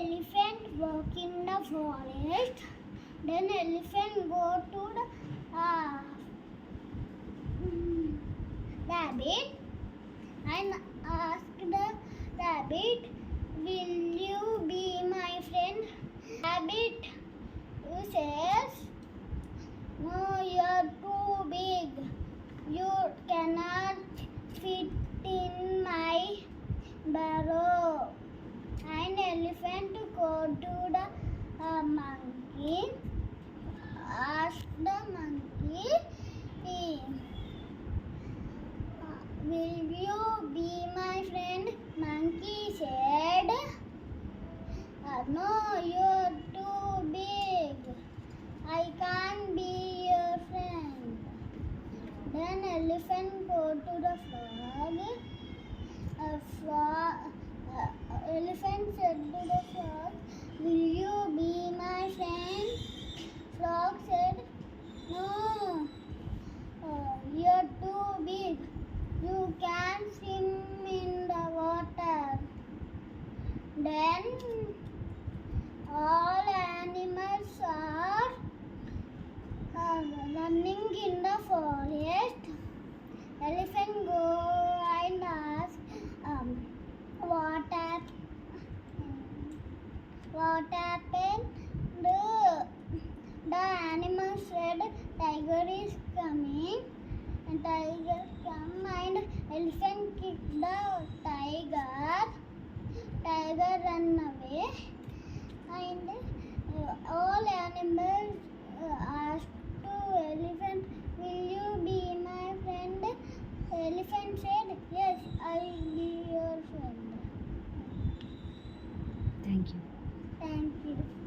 elephant walk in the forest. Then elephant go to the rabbit and ask the rabbit, "Will you be my friend?" Rabbit says, "No, you're too big. You cannot fit in my burrow." And elephant go to the monkey, ask the monkey, "Will you be my friend?" Monkey said, "No, you're too big. I can't be your friend." Then elephant go to the frog. Elephant said to the frog, "Will you be my friend?" Frog said, "No, you're too big. You can't swim in the water." Then all animals are running in the forest. Elephant go and ask, what happened? The animal said, "Tiger is coming." And tiger come and elephant kicked the tiger. Tiger run away. And all animals asked to elephant, "Will you be my friend?" Elephant said, "Yes, I'll be your friend." Thank you. Thank you.